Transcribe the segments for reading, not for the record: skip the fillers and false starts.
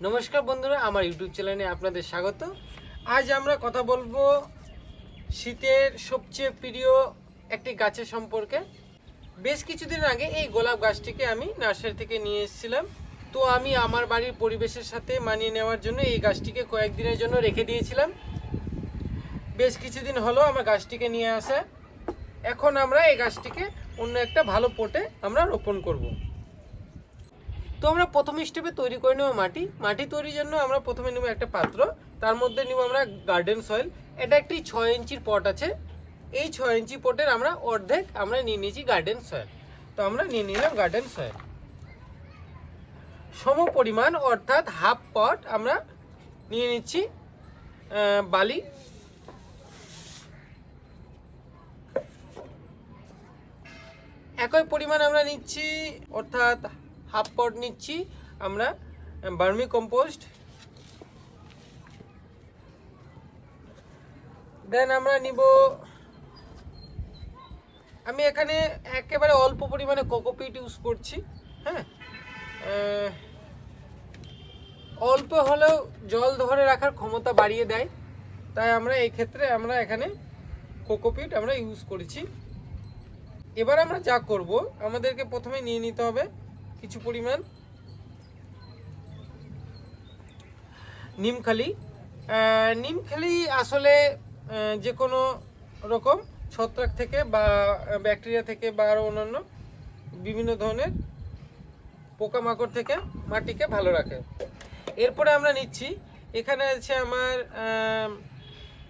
নমস্কার বন্ধুরা, আমার ইউটিউব চ্যানেলে আপনাদের স্বাগত। আজ আমরা কথা বলবো শীতের সবচেয়ে প্রিয় একটি গাছের সম্পর্কে। বেশ কিছুদিন আগে এই গোলাপ গাছটিকে আমি নার্সারি থেকে নিয়ে এসেছিলাম। তো আমি আমার বাড়ির পরিবেশের সাথে মানিয়ে নেওয়ার জন্য এই গাছটিকে কয়েকদিনের জন্য রেখে দিয়েছিলাম। বেশ কিছুদিন হলো আমার গাছটিকে নিয়ে আসা। এখন আমরা এই গাছটিকে অন্য একটা ভালো পটে আমরা রোপণ করব। তো আমরা প্রথম স্টেপে তৈরি করে নেব মাটি তৈরির জন্য আমরা প্রথমে নেব একটা পাত্র, তার মধ্যে নেব আমরা গার্ডেন সয়েল। এটা একটি 6 ইঞ্চির পট আছে। এই 6 ইঞ্চি পটের আমরা অর্ধেক আমরা নিয়ে নিয়েছি গার্ডেন সয়েল। তো আমরা নিয়ে নিলাম গার্ডেন সয়েল সম পরিমাণ, অর্থাৎ হাফ পট আমরা নিয়ে নিচ্ছি বালি। একই পরিমাণ আমরা নিচ্ছি, অর্থাৎ হাফ পট নিচ্ছি আমরা ভার্মি কম্পোস্ট। দেন আমরা নিব, আমি এখানে একেবারে অল্প পরিমাণে কোকোপিট ইউজ করছি। হ্যাঁ, অল্প হলেও জল ধরে রাখার ক্ষমতা বাড়িয়ে দেয়, তাই আমরা এই ক্ষেত্রে আমরা এখানে কোকোপিট আমরা ইউজ করেছি। এবার আমরা যা করব, আমাদেরকে প্রথমে নিয়ে নিতে হবে কিছু পরিমাণ নিমখালি আসলে যে কোনো রকম ছত্রাক থেকে বা ব্যাকটেরিয়া থেকে বা আরও অন্যান্য বিভিন্ন ধরনের পোকামাকড় থেকে মাটিকে ভালো রাখে। এরপরে আমরা নিচ্ছি, এখানে আছে আমার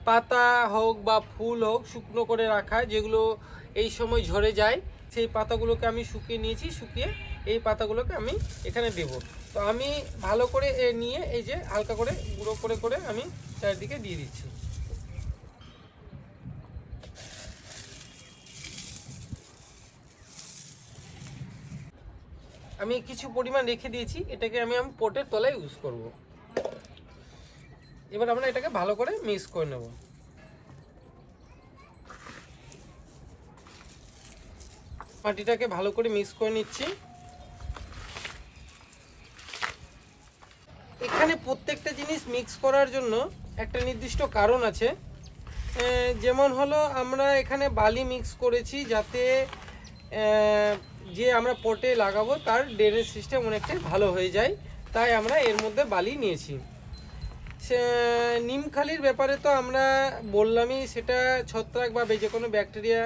পাতা হোক বা ফুল হোক শুকনো করে রাখা, যেগুলো এই সময় ঝরে যায়, সেই পাতাগুলোকে আমি শুকিয়ে নিয়েছি। শুকিয়ে এই পাতাগুলোকে আমি এখানে দেব। তো আমি ভালো করে নিয়ে এই যে হালকা করে গুঁড়ো করে করে আমি চারিদিকে দিয়ে দিচ্ছি। আমি কিছু পরিমাণ রেখে দিয়েছি, এটাকে আমি পটের তলায় ইউজ করব। এবার আমরা এটাকে ভালো করে মিক্স করে নেব। মাটিটাকে ভালো করে মিক্স করে নিচ্ছি। এখানে প্রত্যেকটা জিনিস মিক্স করার জন্য একটা নির্দিষ্ট কারণ আছে। যেমন হলো, আমরা এখানে বালি মিক্স করেছি যাতে যে আমরা পটে লাগাবো তার ড্রেনেজ সিস্টেম অনেকটাই ভালো হয়ে যায়, তাই আমরা এর মধ্যে বালি নিয়েছি। নিমখালির ব্যাপারে তো আমরা বললামই, সেটা ছত্রাক বা যে কোনো ব্যাকটেরিয়া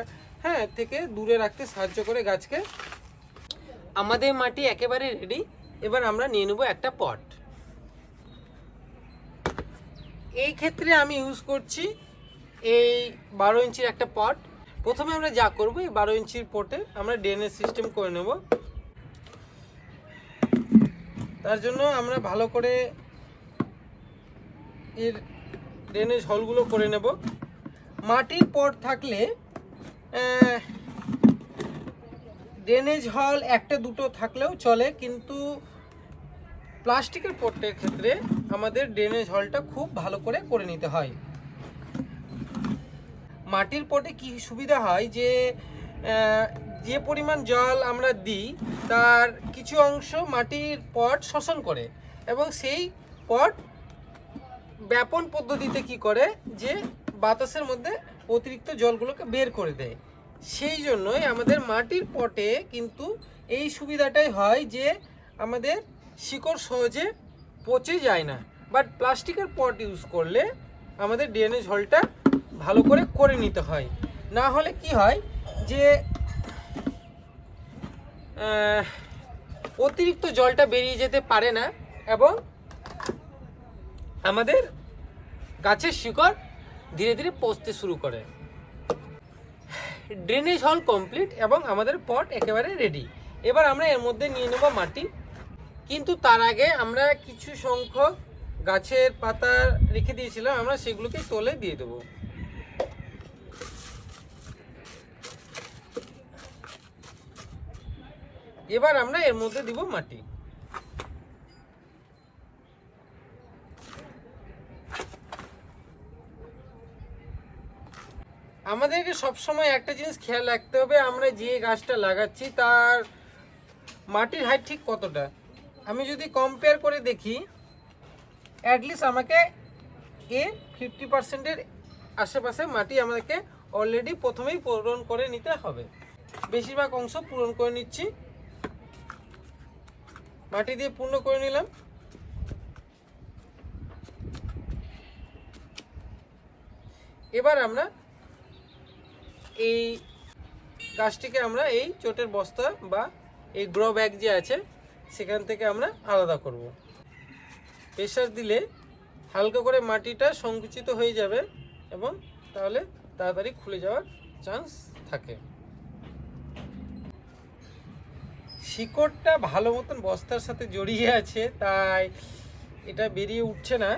থেকে দূরে রাখতে সাহায্য করে গাছকে। আমাদের মাটি একেবারে রেডি। এবার আমরা নিয়ে নেব একটা পট। এই ক্ষেত্রে আমি ইউজ করছি এই 12 ইঞ্চির একটা পট। প্রথমে আমরা যা করব, এই 12 ইঞ্চির পটে আমরা ড্রেনেজ সিস্টেম করে নেব। তার জন্য আমরা ভালো করে এর ড্রেনেজ হলগুলো করে নেব। মাটির পট থাকলে ড্রেনেজ হল একটা দুটো থাকলেও চলে, কিন্তু প্লাস্টিকের পটের ক্ষেত্রে আমাদের ড্রেনেজ হলটা খুব ভালো করে করে নিতে হয়। মাটির পটে কি সুবিধা হয়, যে পরিমাণ জল আমরা দিই তার কিছু অংশ মাটির পট শোষণ করে, এবং সেই পট ব্যাপন পদ্ধতিতে কি করে, যে বাতাসের মধ্যে অতিরিক্ত জলগুলোকে বের করে দেয়। সেই জন্যই আমাদের মাটির পটে কিন্তু এই সুবিধাটাই হয় যে আমাদের শিকড় সহজে পচে যায় না। বাট প্লাস্টিকের পট ইউজ করলে আমাদের ড্রেনেজ হলটা ভালো করে করে নিতে হয়। না হলে কি হয়, যে অতিরিক্ত জলটা বেরিয়ে যেতে পারে না, এবং আমাদের গাছের শিকড় ধীরে ধীরে পচতে শুরু করে। ড্রেনেজ হল কমপ্লিট এবং আমাদের পট একেবারে রেডি। এবার আমরা এর মধ্যে নিয়ে নেব মাটি, কিন্তু তার আগে আমরা কিছু সংখ্যক গাছের পাতা রেখে দিয়েছিলাম, আমরা সেগুলোকে তলে দিয়ে দেবো। এবার আমরা এর মধ্যে দিব মাটি। আমাদেরকে সবসময় একটা জিনিস খেয়াল রাখতে হবে, আমরা যে গাছটা লাগাচ্ছি তার মাটির হাইট ঠিক কতটা। আমি যদি কম্পেয়ার করে দেখি, অ্যাটলিস্ট আমাকে এর 50%-এর আশেপাশে মাটি আমাদেরকে অলরেডি প্রথমেই পূরণ করে নিতে হবে। বেশিরভাগ অংশ পূরণ করে নিচ্ছি, মাটি দিয়ে পূর্ণ করে নিলাম। এবার আমরা এই গাছটিকে আমরা এই চটের বস্তা বা এই গ্রো ব্যাগ যে আছে সেখান থেকে আমরা আলাদা করব। প্রেসার দিলে হালকা করে মাটিটা সংকুচিত হয়ে যাবে এবং তাহলে তাড়াতাড়ি খুলে যাওয়ার চান্স থাকে। শিকড়টা ভালো মতন বস্তার সাথে জড়িয়ে আছে, তাই এটা বেরিয়ে উঠছে না।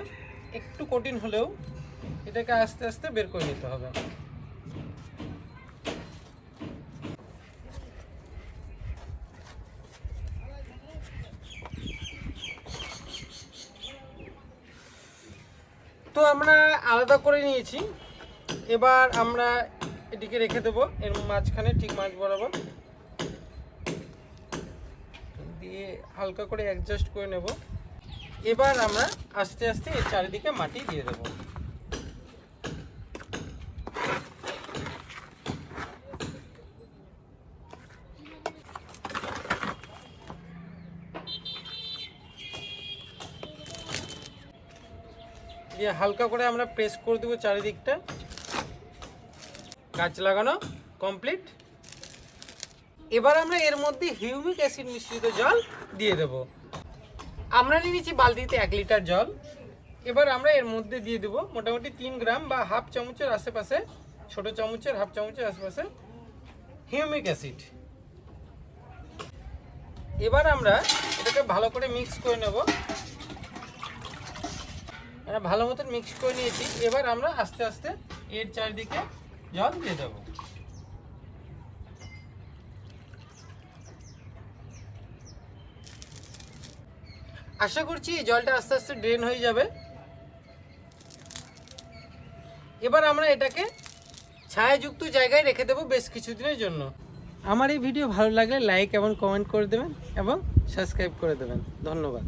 একটু কঠিন হলেও এটাকে আস্তে আস্তে বের করে নিতে হবে। তো আমরা আলাদা করে নিয়েছি, এবার আমরা এটিকে রেখে দেবো এর মাঝখানে, ঠিক মাঝ বরাবর দিয়ে হালকা করে অ্যাডজাস্ট করে নেব। এবার আমরা আস্তে আস্তে এর চারিদিকে মাটি দিয়ে দেব। দিয়ে হালকা করে আমরা প্রেস করে দেবো চারিদিকটা। গাছ লাগানো কমপ্লিট। এবার আমরা এর মধ্যে হিউমিক অ্যাসিড মিশ্রিত জল দিয়ে দেব। আমরা নিয়েছি বালতিতে 1 লিটার জল। এবার আমরা এর মধ্যে দিয়ে দেব মোটামুটি 3 গ্রাম বা হাফ চামচের আশেপাশে, ছোট চামচের হাফ চামচের আশেপাশে হিউমিক অ্যাসিড। এবার আমরা এটাকে ভালো করে মিক্স করে নেব। ভালো মতন মিক্স করে নিয়েছি। এবার আমরা আস্তে আস্তে এর চারিদিকে জল দিয়ে দেব। আশা করছি এই জলটা আস্তে আস্তে ড্রেন হয়ে যাবে। এবার আমরা এটাকে ছায়াযুক্ত জায়গায় রেখে দেবো বেশ কিছুদিনের জন্য। আমার এই ভিডিও ভালো লাগলে লাইক এবং কমেন্ট করে দেবেন এবং সাবস্ক্রাইব করে দেবেন। ধন্যবাদ।